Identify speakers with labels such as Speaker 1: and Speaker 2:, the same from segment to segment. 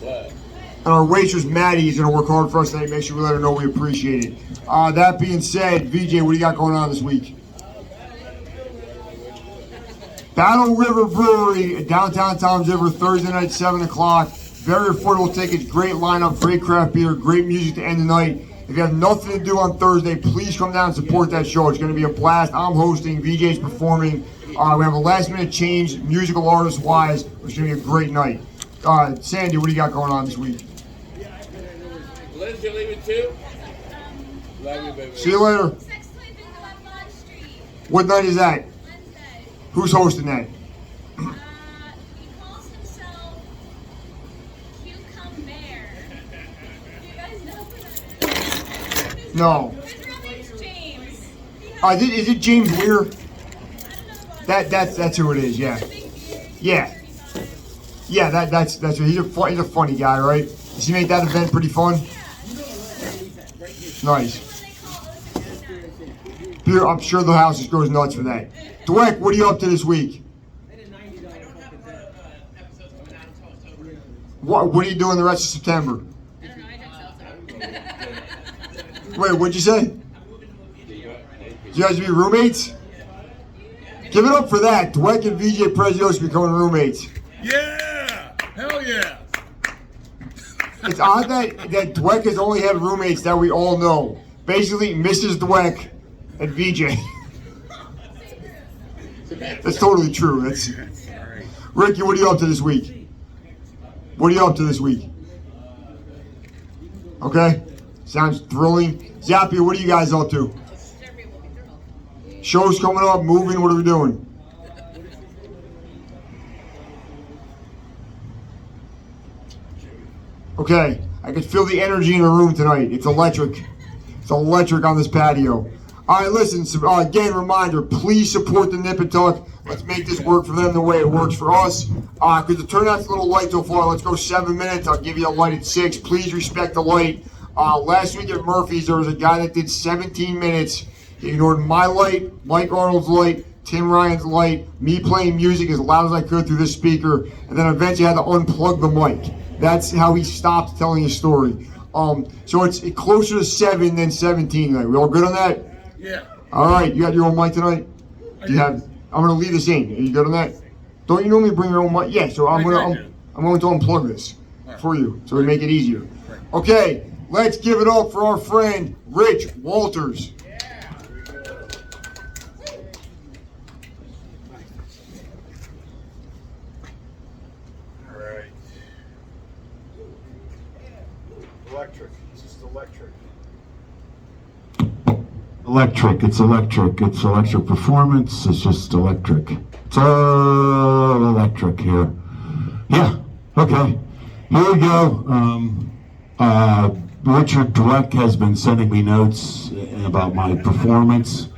Speaker 1: And our waitress Maddie is going to work hard for us tonight. Make sure we let her know we appreciate it. That being said, VJ, what do you got going on this week? Battle River Brewery at downtown Toms River, Thursday night, 7 o'clock. Very affordable tickets, great lineup, great craft beer, great music to end the night. If you have nothing to do on Thursday, please come down and support that show. It's going to be a blast. I'm hosting, VJ's performing. We have a last minute change, musical artist wise. It's going to be a great night. Sandy, what do you got going on this week?
Speaker 2: Liz, you leaving too? Love you, baby.
Speaker 1: See you later. What night is that?
Speaker 3: Wednesday.
Speaker 1: Who's hosting that?
Speaker 3: He calls himself Cucumber. Do you guys know who that is?
Speaker 1: No.
Speaker 3: His real name's James.
Speaker 1: Is it James Weir? That's who it is. Yeah. Yeah. Yeah. That's he's a funny guy, right? Does he make that event pretty fun? Nice. Beer, I'm sure the house just goes nuts for that. Dweck, what are you up to this week? What are you doing the rest of September?
Speaker 3: I don't know, I don't know.
Speaker 1: Wait, what'd you say? You guys be roommates? Give it up for that. Dweck and VJ Prezios becoming roommates.
Speaker 4: Yeah! Hell yeah!
Speaker 1: It's odd that Dweck has only had roommates that we all know. Basically, Mrs. Dweck and VJ. That's totally true. That's Ricky, what are you up to this week? What are you up to this week? Okay? Sounds thrilling. Zappy, what are you guys up to? Shows coming up, moving, what are we doing? Okay, I can feel the energy in the room tonight. It's electric. It's electric on this patio. All right, listen, so, again, reminder, please support the Nip and Tuck. Let's make this work for them the way it works for us. Because the turnout's a little light so far. Let's go 7 minutes. I'll give you a light at 6. Please respect the light. Last week at Murphy's, there was a guy that did 17 minutes. He ignored my light, Mike Arnold's light, Tim Ryan's light, me playing music as loud as I could through this speaker, and then eventually I had to unplug the mic. That's how he stopped telling his story. So it's closer to 7 than 17 tonight. We all good on that?
Speaker 4: Yeah.
Speaker 1: All right, you got your own mic tonight? Do you have? I'm gonna leave this in. Are you good on that? Don't you normally bring your own mic? Yeah. So I'm going to unplug this for you, so we make it easier. Okay, let's give it up for our friend Rich Walters.
Speaker 4: Electric. It's just electric.
Speaker 5: Electric. It's electric. It's electric performance. It's just electric. It's all electric here. Yeah. Okay. Here we go. Richard Dweck has been sending me notes about my performance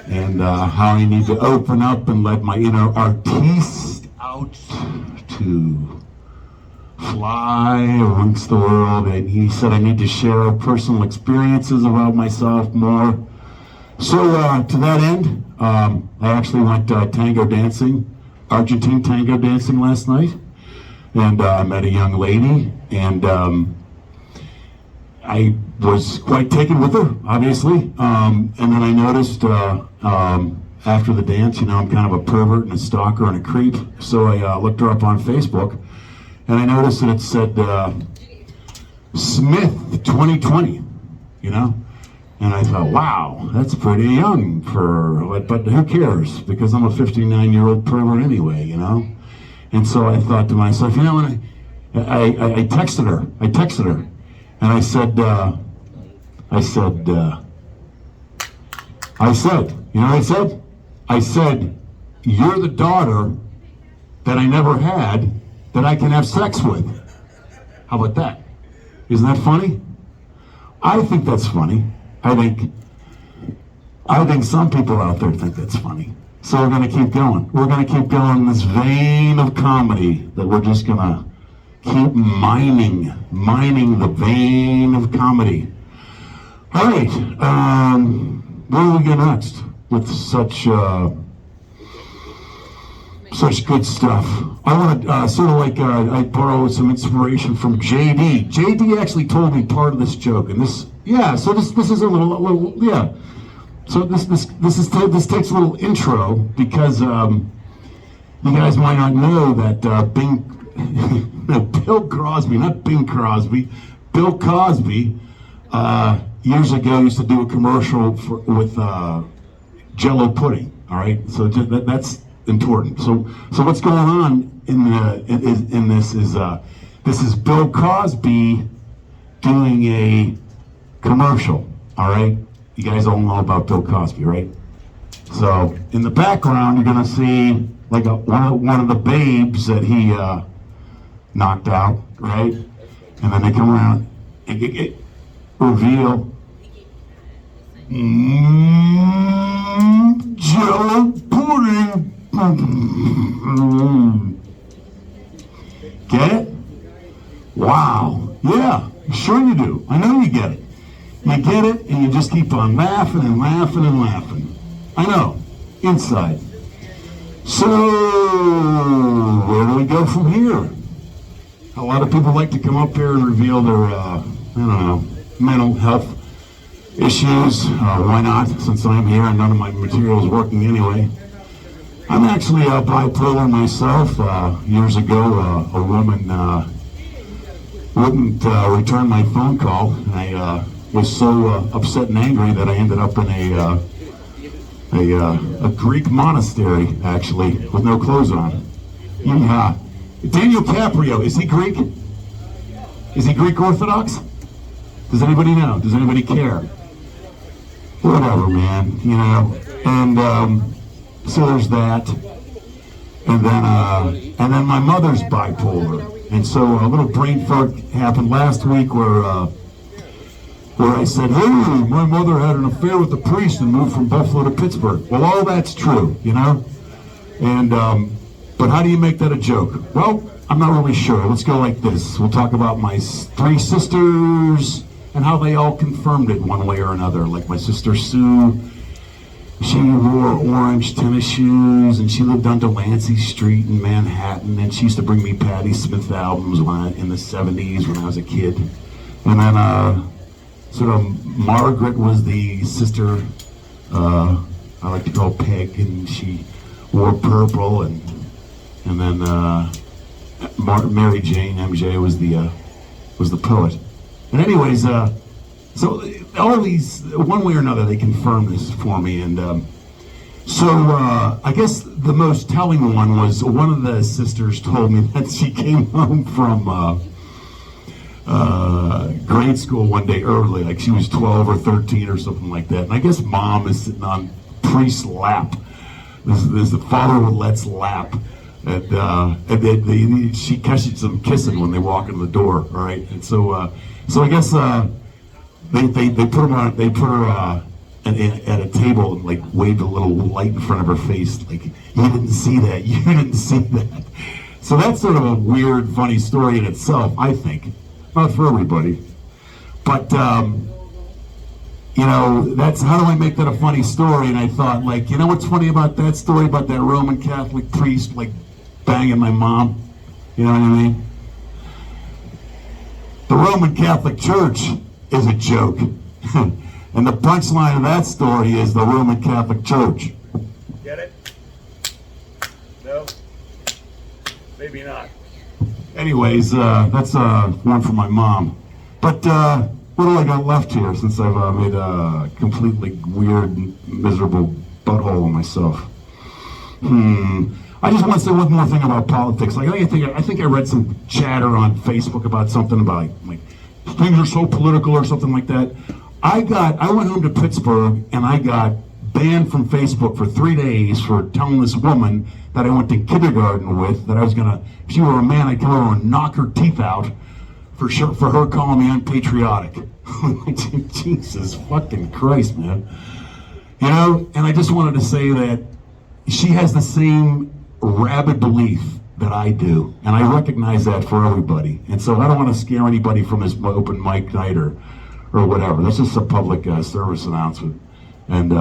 Speaker 5: and how I need to open up and let my inner artiste out to fly amongst the world, and he said I need to share personal experiences about myself more. So to that end, I actually went tango dancing, Argentine tango dancing last night, and I met a young lady, and I was quite taken with her, obviously, and then I noticed after the dance, you know, I'm kind of a pervert and a stalker and a creep, so I looked her up on Facebook. And I noticed that it said Smith 2020, you know? And I thought, wow, that's pretty young for, but who cares? Because I'm a 59-year-old pervert anyway, you know? And so I thought to myself, you know, when I texted her, and I said, you know what I said? I said, you're the daughter that I never had, that I can have sex with. How about that? Isn't that funny? I think that's funny. I think some people out there think that's funny. So we're gonna keep going. We're gonna keep going in this vein of comedy that we're just gonna keep mining the vein of comedy. All right, where do we go next with such Such good stuff. I want to sort of like I borrow some inspiration from JD. JD actually told me part of this joke, and this So this is a little yeah. So this takes a little intro because you guys might not know that Bill Crosby, not Bing Crosby, Bill Cosby, years ago used to do a commercial with Jell-O pudding. All right, so that's important. So what's going on in this is Bill Cosby doing a commercial. All right, you guys all know about Bill Cosby, right? So in the background, you're gonna see like one of the babes that he knocked out, right? And then they come around and reveal Jell-O pudding. Get it? Wow. Yeah, sure you do. I know you get it. You get it, and you just keep on laughing and laughing and laughing. I know. Inside. So, where do we go from here? A lot of people like to come up here and reveal their, I don't know, mental health issues. Why not? Since I'm here and none of my material is working anyway. I'm actually bipolar myself. Years ago, a woman wouldn't return my phone call. I was so upset and angry that I ended up in a Greek monastery, actually, with no clothes on. Daniel Caprio, is he Greek? Is he Greek Orthodox? Does anybody know? Does anybody care? Whatever, man, you know. And so there's that. And then my mother's bipolar. And so a little brain fart happened last week where I said, hey, my mother had an affair with a priest and moved from Buffalo to Pittsburgh. Well, all that's true, you know? And, but how do you make that a joke? Well, I'm not really sure. Let's go like this. We'll talk about my three sisters and how they all confirmed it one way or another. Like my sister Sue, she wore orange tennis shoes and she lived on Delancey Street in Manhattan, and she used to bring me Patti Smith albums in the 70s when I was a kid. And then sort of Margaret was the sister I like to call Peg, and she wore purple, and then Mary Jane, MJ, was the poet. And anyways, so all these, one way or another, they confirmed this for me. And so I guess the most telling one was one of the sisters told me that she came home from grade school one day early, like she was 12 or 13 or something like that. And I guess mom is sitting on priest's lap. This is the father with Let's lap. And she catches them kissing when they walk in the door, all right? And so I guess they put her at a table and like waved a little light in front of her face, like, you didn't see that, you didn't see that. So that's sort of a weird, funny story in itself, I think. Not for everybody, but you know, that's, how do I make that a funny story? And I thought, like, you know what's funny about that story, about that Roman Catholic priest like banging my mom? You know what I mean? The Roman Catholic Church is a joke. And the punchline of that story is the Roman Catholic Church.
Speaker 4: Get it? No? Maybe not.
Speaker 5: Anyways, that's one for my mom. But what do I got left here, since I've made a completely weird, miserable butthole of myself? I just want to say one more thing about politics. Like, I think I read some chatter on Facebook about something about like things are so political or something like that. I went home to Pittsburgh and I got banned from Facebook for 3 days for telling this woman that I went to kindergarten with that I was gonna, if she were a man, I'd come over and knock her teeth out for her calling me unpatriotic. Jesus fucking Christ, man. You know, and I just wanted to say that she has the same rabid belief that I do, and I recognize that for everybody. And so I don't want to scare anybody from this open mic night or whatever. This is a public service announcement. And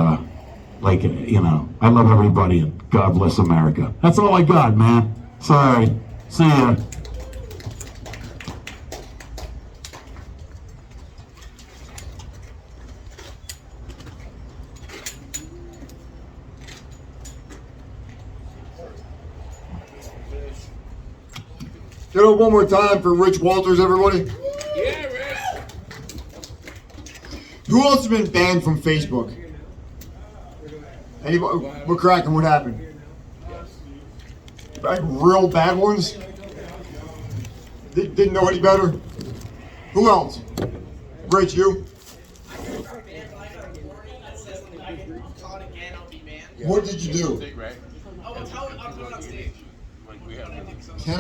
Speaker 5: like, you know, I love everybody, and God bless America. That's all I got, man. Sorry. See ya.
Speaker 1: Get up one more time for Rich Walters, everybody.
Speaker 2: Yeah, Rich.
Speaker 1: Who else has been banned from Facebook? Anybody? What cracking? What happened? Like real bad ones? Didn't know any better? Who else? Rich, you? What did you do?
Speaker 3: Right?
Speaker 6: Oh, I'll come on stage.